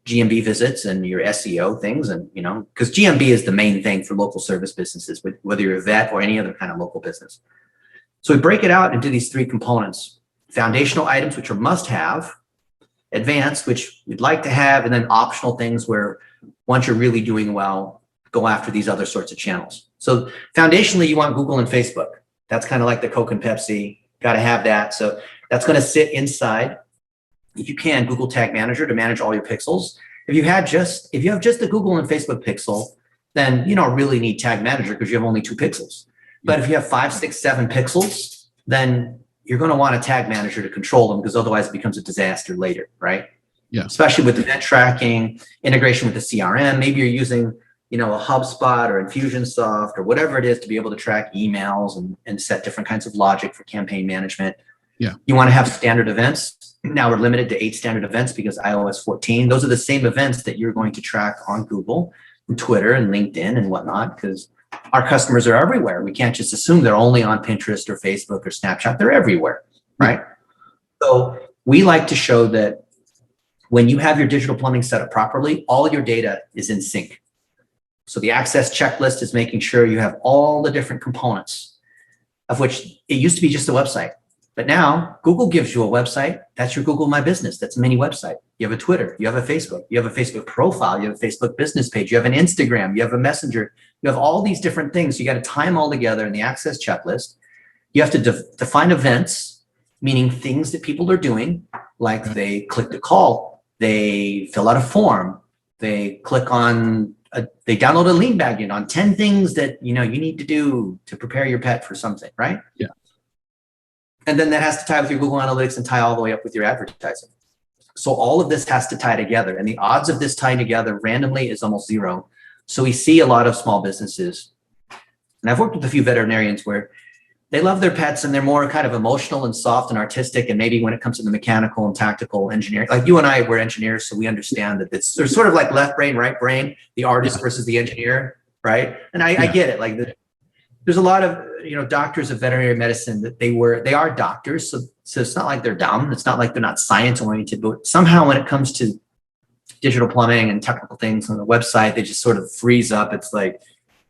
GMB visits and your SEO things. And, because GMB is the main thing for local service businesses, whether you're a vet or any other kind of local business. So we break it out into these 3 components: foundational items, which are must have; advanced, which we'd like to have; and then optional things where once you're really doing well, go after these other sorts of channels. So foundationally, you want Google and Facebook. That's kind of like the Coke and Pepsi. Got to have that. So that's going to sit inside, if you can, Google Tag Manager to manage all your pixels. If you have just the Google and Facebook pixel, then you don't really need Tag Manager because you have only 2 pixels. But if you have 5, 6, 7 pixels, then you're going to want a Tag Manager to control them, because otherwise it becomes a disaster later, right? Yeah. Especially with event tracking, integration with the CRM. Maybe you're using, a HubSpot or Infusionsoft or whatever it is to be able to track emails and set different kinds of logic for campaign management. Yeah. You want to have standard events. Now we're limited to 8 standard events because iOS 14. Those are the same events that you're going to track on Google and Twitter and LinkedIn and whatnot, because our customers are everywhere. We can't just assume they're only on Pinterest or Facebook or Snapchat. They're everywhere, right? So we like to show that when you have your digital plumbing set up properly, all your data is in sync. So the access checklist is making sure you have all the different components, of which it used to be just a website. But now Google gives you a website. That's your Google My Business. That's a mini website. You have a Twitter, you have a Facebook, you have a Facebook profile, you have a Facebook business page, you have an Instagram, you have a Messenger, you have all these different things. You got to tie them all together in the access checklist. You have to define events, meaning things that people are doing, like they click to call, they fill out a form, they click on, they download a lean bag on 10 things that you need to do to prepare your pet for something, right? Yeah. And then that has to tie with your Google Analytics and tie all the way up with your advertising. So all of this has to tie together, and the odds of this tying together randomly is almost 0. So we see a lot of small businesses, and I've worked with a few veterinarians where they love their pets and they're more kind of emotional and soft and artistic. And maybe when it comes to the mechanical and tactical engineering, like you and I, we're engineers, so we understand that there's sort of like left brain, right brain, the artist versus the engineer, right? And I get it. Like there's a lot of doctors of veterinary medicine that they are doctors, so it's not like they're dumb. It's not like they're not science oriented, but somehow when it comes to digital plumbing and technical things on the website, they just sort of freeze up. It's like,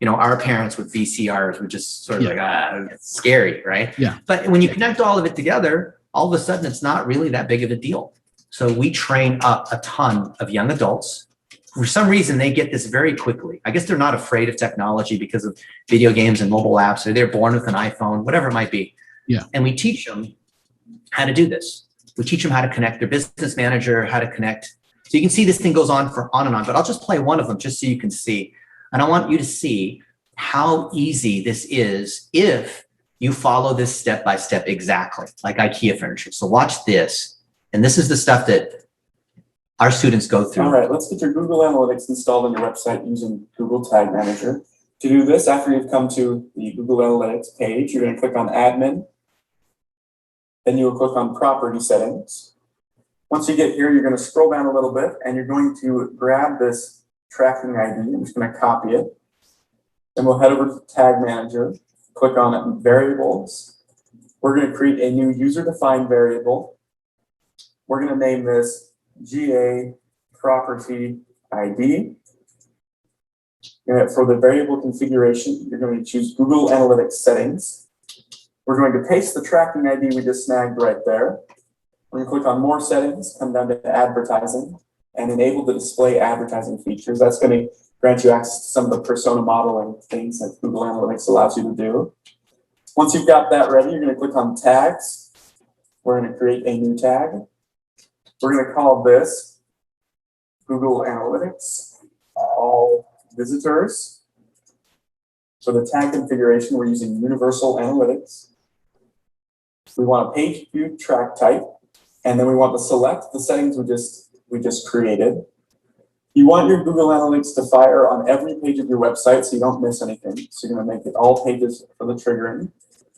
our parents with VCRs were just sort of like, it's scary, right? Yeah. But when you connect all of it together, all of a sudden it's not really that big of a deal. So we train up a ton of young adults. For some reason, they get this very quickly. I guess they're not afraid of technology because of video games and mobile apps, or they're born with an iPhone, whatever it might be. Yeah. And we teach them how to do this. We teach them how to connect their business manager, how to connect. So you can see this thing goes on and on, but I'll just play one of them just so you can see. And I want you to see how easy this is if you follow this step by step exactly, like IKEA furniture. So watch this. And this is the stuff that our students go through. All right, let's get your Google Analytics installed on your website using Google Tag Manager. To do this, after you've come to the Google Analytics page, you're going to click on Admin. Then you will click on Property Settings. Once you get here, you're going to scroll down a little bit, and you're going to grab this tracking ID. I'm just going to copy it. Then we'll head over to Tag Manager, click on Variables. We're going to create a new user-defined variable. We're going to name this GA Property ID. And for the variable configuration, you're going to choose Google Analytics Settings. We're going to paste the tracking ID we just snagged right there. We're going to click on More Settings, come down to Advertising, and enable the display advertising features. That's going to grant you access to some of the persona modeling things that Google Analytics allows you to do. Once you've got that ready, you're going to click on Tags. We're going to create a new tag. We're going to call this Google Analytics All Visitors. For the tag configuration, we're using Universal Analytics. We want a page view track type, and then we want to select the settings we just we just created. You want your Google Analytics to fire on every page of your website so you don't miss anything. So you're going to make it all pages for the triggering.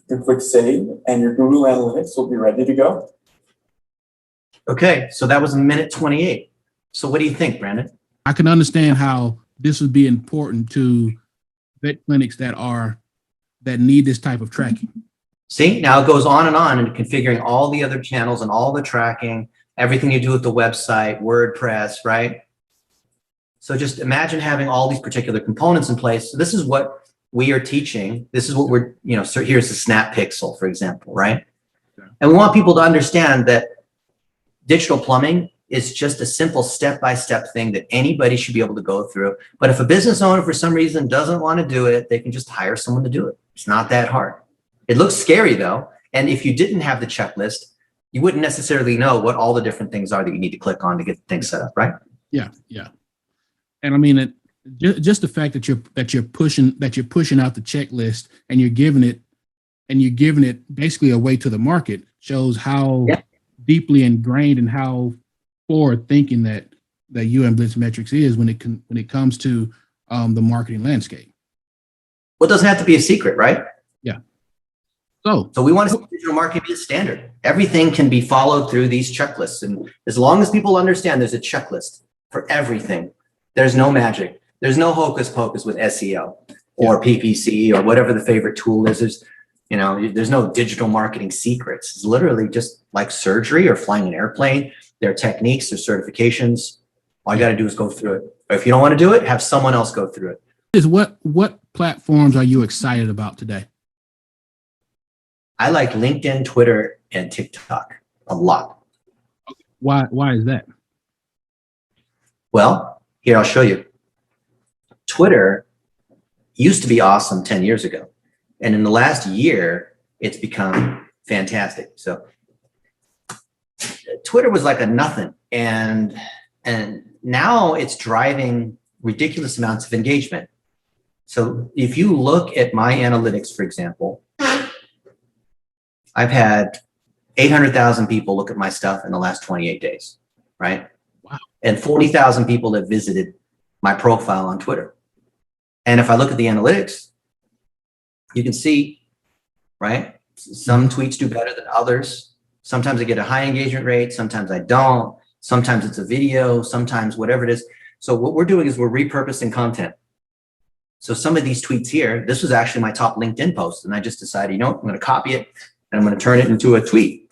You click save and your Google Analytics will be ready to go. Okay, so that was a minute 28. So what do you think, Brandon? I can understand how this would be important to vet clinics that need this type of tracking. See, now it goes on and configuring all the other channels and all the tracking, everything you do with the website, WordPress, right? So just imagine having all these particular components in place. So this is what we are teaching. This is what we're, so here's the Snap Pixel, for example, right? Yeah. And we want people to understand that digital plumbing is just a simple step-by-step thing that anybody should be able to go through. But if a business owner for some reason doesn't want to do it, they can just hire someone to do it. It's not that hard. It looks scary though. And if you didn't have the checklist, you wouldn't necessarily know what all the different things are that you need to click on to get things set up, right? Yeah, yeah. And I mean, just the fact that you're pushing out the checklist and you're giving it basically away to the market shows how deeply ingrained and how forward thinking that Blitzmetrics is when it comes to the marketing landscape. Well, it doesn't have to be a secret, right? Yeah. So we want to see digital marketing be a standard. Everything can be followed through these checklists, and as long as people understand there's a checklist for everything. There's no magic. There's no hocus pocus with SEO or PPC or whatever the favorite tool is. There's no digital marketing secrets. It's literally just like surgery or flying an airplane. There are techniques, there's certifications. All you got to do is go through it. Or if you don't want to do it, have someone else go through it. What platforms are you excited about today? I like LinkedIn, Twitter, and TikTok a lot. Why is that? Well, here, I'll show you. Twitter used to be awesome 10 years ago. And in the last year, it's become fantastic. So Twitter was like a nothing. And now it's driving ridiculous amounts of engagement. So if you look at my analytics, for example, I've had 800,000 people look at my stuff in the last 28 days, right? Wow. And 40,000 people have visited my profile on Twitter. And if I look at the analytics, you can see, right? Some tweets do better than others. Sometimes I get a high engagement rate. Sometimes I don't. Sometimes it's a video, sometimes whatever it is. So what we're doing is we're repurposing content. So some of these tweets here, this was actually my top LinkedIn post. And I just decided, I'm going to copy it and I'm going to turn it into a tweet.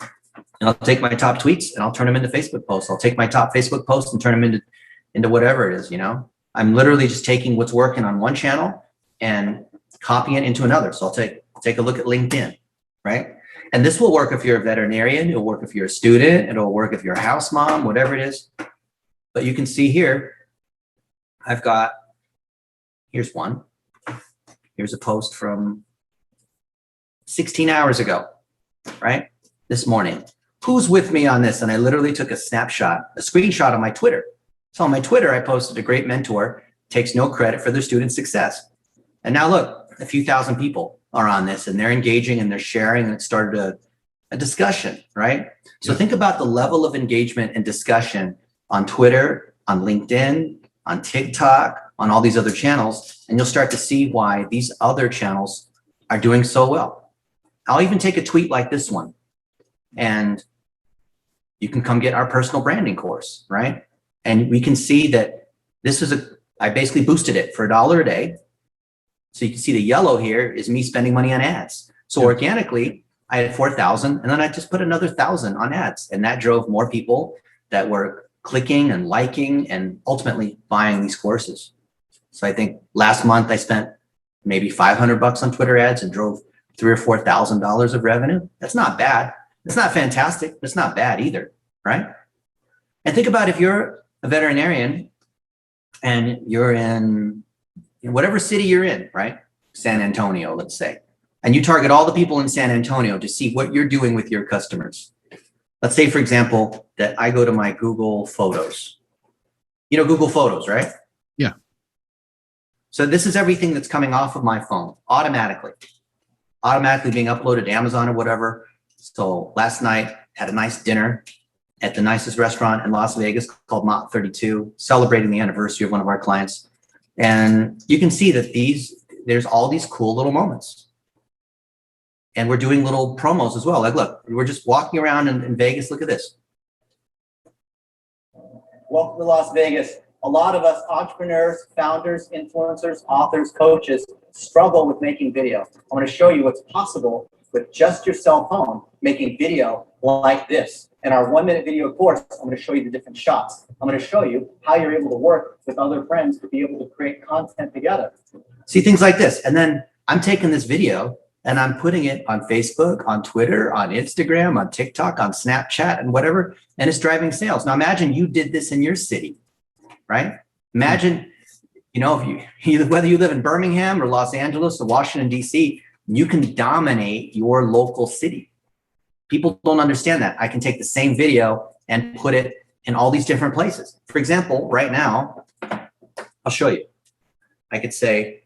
And I'll take my top tweets and I'll turn them into Facebook posts. I'll take my top Facebook posts and turn them into whatever it is, I'm literally just taking what's working on one channel and copying it into another. So I'll take a look at LinkedIn, right? And this will work if you're a veterinarian. It'll work if you're a student. It'll work if you're a house mom, whatever it is. But you can see here, here's one. Here's a post from 16 hours ago, right? This morning. Who's with me on this? And I literally took a screenshot of my Twitter. So on my Twitter, I posted a great mentor takes no credit for their student success. And now look, a few thousand people are on this and they're engaging and they're sharing, and it started a discussion, right? So think about the level of engagement and discussion on Twitter, on LinkedIn, on TikTok, on all these other channels, and you'll start to see why these other channels are doing so well. I'll even take a tweet like this one, and you can come get our personal branding course, right? And we can see that I basically boosted it for $1 a day. So you can see the yellow here is me spending money on ads. So organically, I had 4,000, and then I just put another 1,000 on ads, and that drove more people that were clicking and liking and ultimately buying these courses. So I think last month I spent maybe $500 on Twitter ads and drove $3,000 or $4,000 of revenue. That's not bad. It's not fantastic, but it's not bad either, right? And think about if you're a veterinarian and you're in whatever city you're in, right? San Antonio, let's say, and you target all the people in San Antonio to see what you're doing with your customers. Let's say, for example, that I go to my Google Photos. You know Google Photos, right? Yeah. So this is everything that's coming off of my phone automatically being uploaded to Amazon or whatever. So last night had a nice dinner at the nicest restaurant in Las Vegas called Mott 32, celebrating the anniversary of one of our clients. And you can see that there's all these cool little moments. And we're doing little promos as well. Like, look, we're just walking around in Vegas. Look at this. Welcome to Las Vegas. A lot of us entrepreneurs, founders, influencers, authors, coaches struggle with making video. I'm going to show you what's possible with just your cell phone, making video like this. In our 1-minute video course, I'm going to show you the different shots. I'm going to show you how you're able to work with other friends to be able to create content together. See, things like this. And then I'm taking this video and I'm putting it on Facebook, on Twitter, on Instagram, on TikTok, on Snapchat, and whatever, and it's driving sales. Now imagine you did this in your city, right? Imagine, you know, if whether you live in Birmingham or Los Angeles or Washington, D.C., you can dominate your local city. People don't understand that. I can take the same video and put it in all these different places. For example, right now, I'll show you. I could say,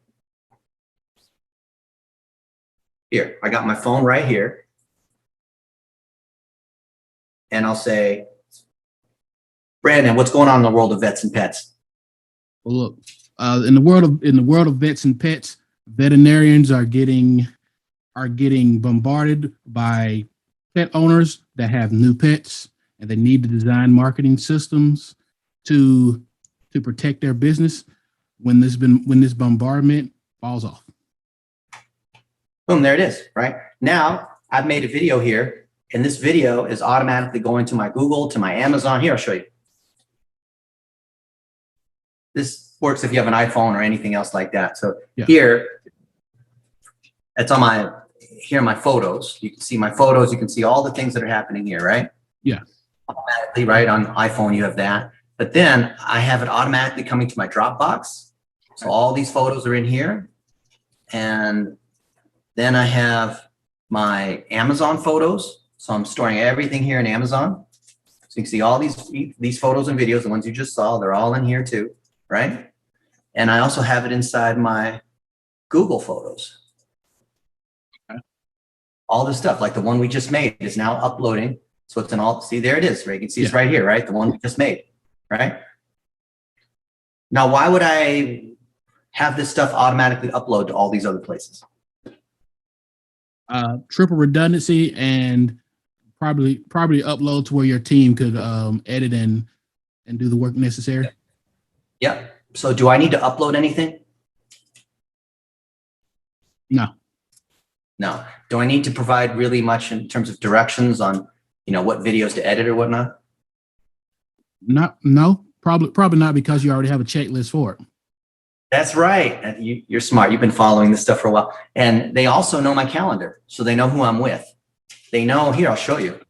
here, I got my phone right here. And I'll say, Brandon, what's going on in the world of vets and pets? Well, look, in the world of vets and pets, veterinarians are getting bombarded by pet owners that have new pets, and they need to design marketing systems to protect their business when this bombardment falls off. Boom, there it is, right? Now I've made a video here, and this video is automatically going to my Google, to my Amazon. Here, I'll show you. This works if you have an iPhone or anything else like that. So here, it's on my photos. You can see my photos. You can see all the things that are happening here, right? Yeah. Automatically, right? On iPhone, you have that. But then I have it automatically coming to my Dropbox. So all these photos are in here. And then I have my Amazon photos. So I'm storing everything here in Amazon. So you can see all these photos and videos, the ones you just saw, they're all in here too, right? And I also have it inside my Google Photos. Okay. All this stuff, like the one we just made, is now uploading. So it's in all, see, there it is, right? You can see it's right here, right? The one we just made, right? Now, why would I have this stuff automatically upload to all these other places? Triple redundancy, and probably upload to where your team could edit and do the work necessary. Yep. So do I need to upload anything? No. No. Do I need to provide really much in terms of directions on, you know, what videos to edit or whatnot? No, probably not, because you already have a checklist for it. That's right. You're smart. You've been following this stuff for a while. And they also know my calendar. So they know who I'm with. They know, here, I'll show you.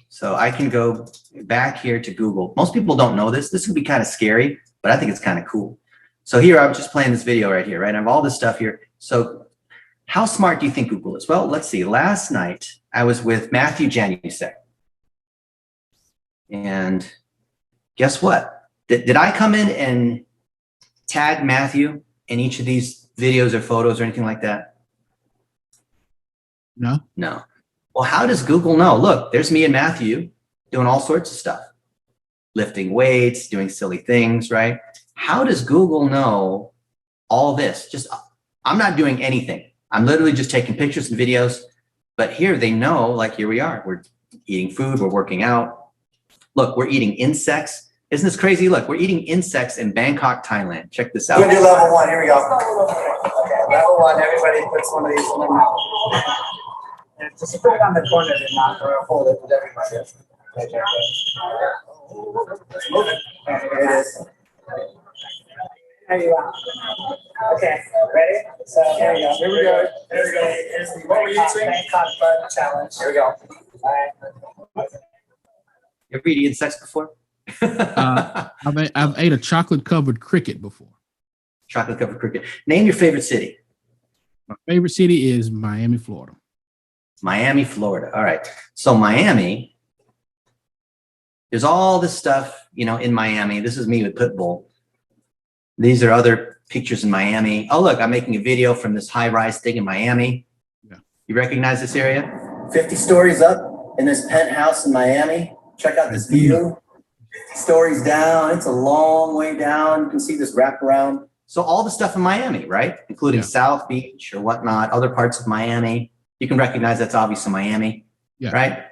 So I can go back here to Google. Most people don't know this. This would be kind of scary, but I think it's kind of cool. So here, I'm just playing this video right here, right? I have all this stuff here. So how smart do you think Google is? Well, let's see. Last night, I was with Matthew Janusek. And guess what? Did I come in and tag Matthew in each of these videos or photos or anything like that? No. No. Well, how does Google know? Look, there's me and Matthew doing all sorts of stuff, lifting weights, doing silly things, right? How does Google know all this? I'm not doing anything. I'm literally just taking pictures and videos, but here they know, like here we are. We're eating food, we're working out. Look, we're eating insects. Isn't this crazy? Look, we're eating insects in Bangkok, Thailand. Check this out. We're gonna do level 1. Here we go. Okay, level 1. Everybody puts one of these in their mouth. And just put it on the corner and not hold it with everybody. Okay. Move it. There it is. There you are. Okay, ready? So there you go. Here we go. There we go. Here's the Bangkok Bud Challenge. Here we go. All right. You ever eaten insects before? I've ate a chocolate-covered cricket before. Chocolate-covered cricket. Name your favorite city. My favorite city is Miami, Florida. Miami, Florida. All right. So Miami, there's all this stuff, you know, in Miami. This is me with Pitbull. These are other pictures in Miami. Oh, look, I'm making a video from this high-rise thing in Miami. Yeah. You recognize this area? 50 stories up in this penthouse in Miami. Check out this view. Stories down. It's a long way down. You can see this wraparound. So all the stuff in Miami, right? Including South Beach or whatnot, other parts of Miami. You can recognize that's obviously Miami, right?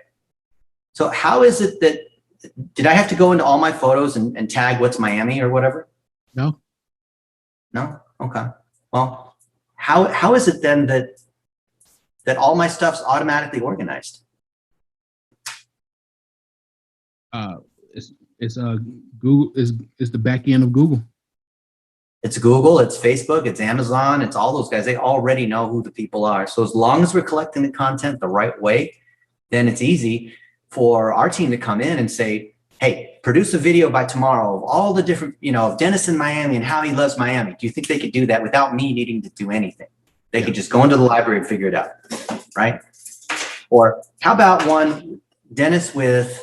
So how is it that, did I have to go into all my photos and tag what's Miami or whatever? No. No? Okay. Well, how is it then that all my stuff's automatically organized? It's Google is the back end of Google. It's Google, it's Facebook, it's Amazon, it's all those guys. They already know who the people are. So as long as we're collecting the content the right way, then it's easy for our team to come in and say, hey, produce a video by tomorrow of all the different, of Dennis in Miami and how he loves Miami. Do you think they could do that without me needing to do anything? They could just go into the library and figure it out, right? Or how about one, Dennis with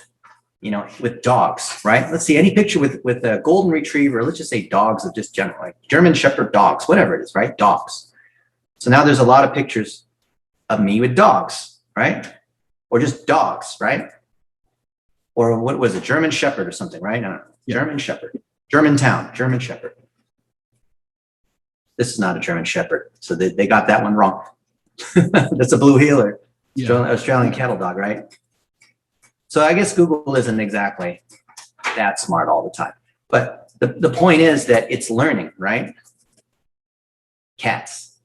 dogs, right? Let's see any picture with a golden retriever. Let's just say dogs of just general, like German Shepherd dogs, whatever it is, right? Dogs. So now there's a lot of pictures of me with dogs, right? Or just dogs, right? Or what was it? German Shepherd or something, right? No. German Shepherd, Germantown, German Shepherd. This is not a German Shepherd. So they got that one wrong. That's a blue heeler, Australian cattle dog, right? So I guess Google isn't exactly that smart all the time. But the point is that it's learning, right? Cats.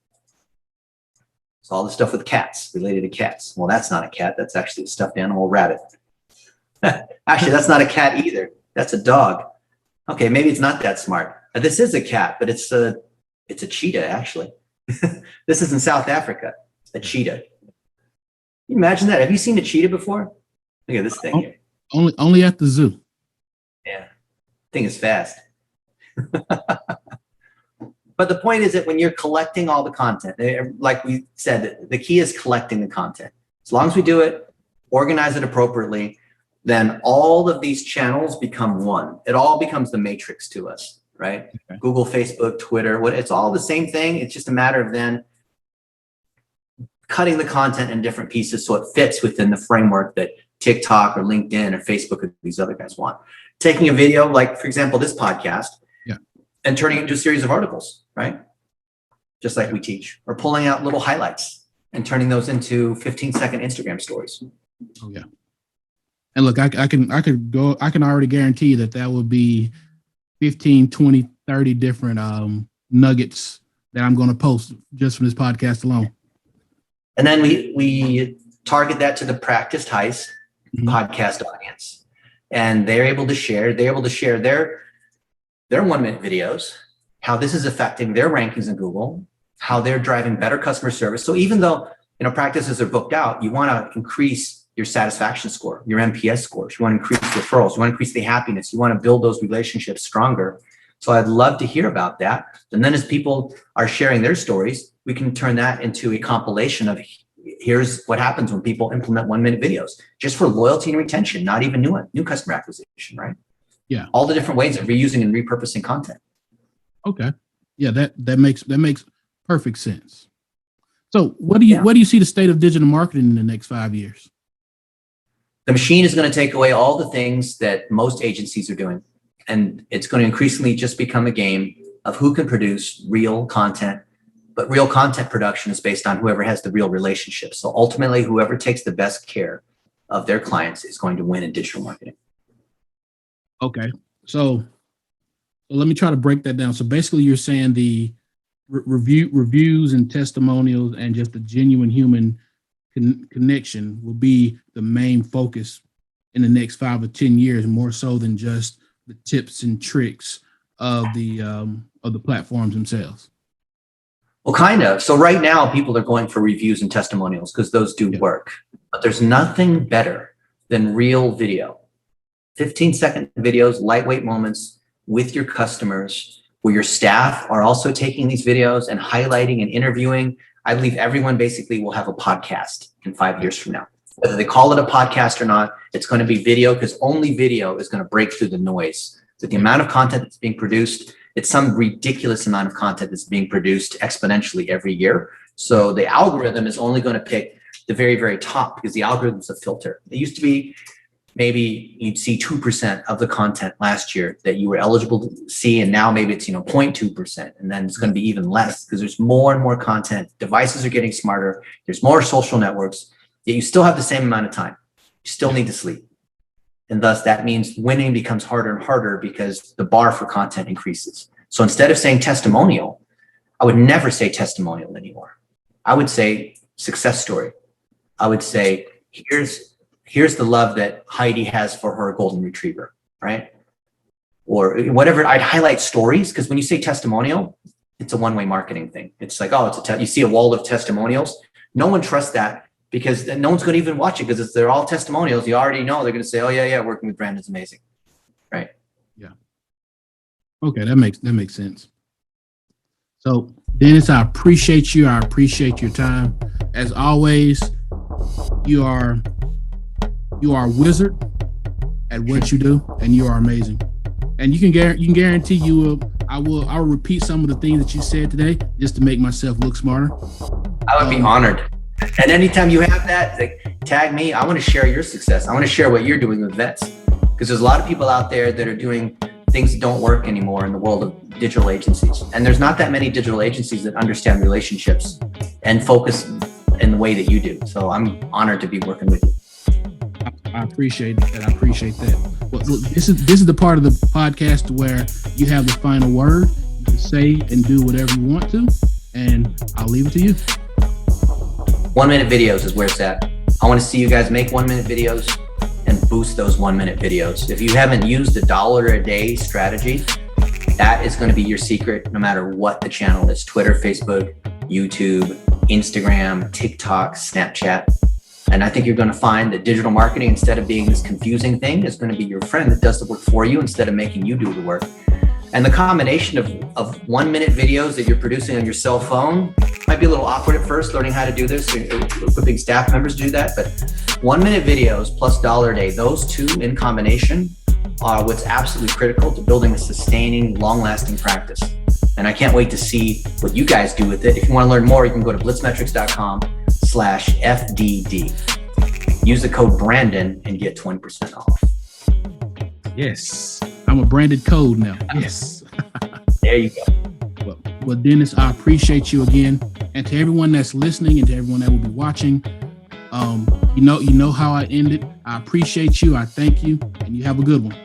So all the stuff with cats, related to cats. Well, that's not a cat. That's actually a stuffed animal rabbit. Actually, that's not a cat either. That's a dog. Okay, maybe it's not that smart. This is a cat, but it's a cheetah, actually. This is in South Africa, a cheetah. Can you imagine that? Have you seen a cheetah before? Look at this thing here. Only at the zoo. Yeah, thing is fast. But the point is that when you're collecting all the content, like we said, the key is collecting the content. As long as we do it, organize it appropriately, then all of these channels become one. It all becomes the matrix to us, right? Okay. Google, Facebook, Twitter, it's all the same thing. It's just a matter of then cutting the content in different pieces so it fits within the framework that TikTok or LinkedIn or Facebook or these other guys want. Taking a video, like for example, this podcast, and turning it into a series of articles, right? Just like we teach, or pulling out little highlights and turning those into 15-second Instagram stories. Oh yeah. And look, I can already guarantee that would be 15, 20, 30 different nuggets that I'm going to post just from this podcast alone. And then we target that to the Practiced Heist podcast audience, and they're able to share their 1-minute videos, how this is affecting their rankings in Google, how they're driving better customer service. So even though practices are booked out, you want to increase your satisfaction score, your NPS scores. You want to increase referrals. You want to increase the happiness. You want to build those relationships stronger. So I'd love to hear about that. And then as people are sharing their stories, we can turn that into a compilation of here's what happens when people implement 1-minute videos, just for loyalty and retention, not even new customer acquisition, right? Yeah. All the different ways of reusing and repurposing content. Okay. Yeah, that makes perfect sense. So what do you see the state of digital marketing in the next 5 years? The machine is going to take away all the things that most agencies are doing. And it's going to increasingly just become a game of who can produce real content. But real content production is based on whoever has the real relationship. So ultimately, whoever takes the best care of their clients is going to win in digital marketing. Okay. So let me try to break that down. So basically you're saying the reviews and testimonials and just the genuine human connection will be the main focus in the next 5 or 10 years, more so than just the tips and tricks of the platforms themselves. Well, kind of. So right now, people are going for reviews and testimonials because those do work. But there's nothing better than real video. 15-second videos, lightweight moments with your customers, where your staff are also taking these videos and highlighting and interviewing. I believe everyone basically will have a podcast in 5 years from now. Whether they call it a podcast or not, it's going to be video, because only video is going to break through the noise. So the amount of content that's being produced, it's some ridiculous amount of content that's being produced exponentially every year. So the algorithm is only going to pick the very, very top, because the algorithm's a filter. It used to be maybe you'd see 2% of the content last year that you were eligible to see. And now maybe it's, 0.2%. And then it's going to be even less because there's more and more content. Devices are getting smarter. There's more social networks, yet you still have the same amount of time. You still need to sleep. And thus that means winning becomes harder and harder because the bar for content increases. So instead of saying testimonial, I would never say testimonial anymore. I would say success story. I would say, here's the love that Heidi has for her golden retriever, right? Or whatever. I'd highlight stories, because when you say testimonial, it's a one-way marketing thing. It's like, oh, you see a wall of testimonials. No one trusts that because no one's going to even watch it because they're all testimonials. You already know they're going to say, oh yeah, working with Brandon's amazing, right? Yeah. Okay, that makes sense. So Dennis, I appreciate you. I appreciate your time. As always, you are a wizard at what you do, and you are amazing. And you can guarantee I will repeat some of the things that you said today just to make myself look smarter. I would be honored. And anytime you have that, like, tag me. I want to share your success. I want to share what you're doing with vets, because there's a lot of people out there that are doing things that don't work anymore in the world of digital agencies. And there's not that many digital agencies that understand relationships and focus in the way that you do. So I'm honored to be working with you. I appreciate that. I appreciate that. Well, look, this is the part of the podcast where you have the final word. You can say and do whatever you want to, and I'll leave it to you. 1 minute videos is where it's at. I want to see you guys make 1 minute videos and boost those 1 minute videos. If you haven't used the $1 a day strategy, that is going to be your secret no matter what the channel is. Twitter, Facebook, YouTube, Instagram, TikTok, Snapchat. And I think you're going to find that digital marketing, instead of being this confusing thing, is going to be your friend that does the work for you instead of making you do the work. And the combination of 1 minute videos that you're producing on your cell phone might be a little awkward at first, learning how to do this, equipping staff members to do that. But 1 minute videos plus $1 a day, those two in combination are what's absolutely critical to building a sustaining, long-lasting practice. And I can't wait to see what you guys do with it. If you want to learn more, you can go to blitzmetrics.com/FDD. Use the code Brandon and get 20% off. Yes. I'm a branded code now. Yes. There you go. Well, Dennis, I appreciate you again. And to everyone that's listening and to everyone that will be watching, you know how I end it. I appreciate you. I thank you. And you have a good one.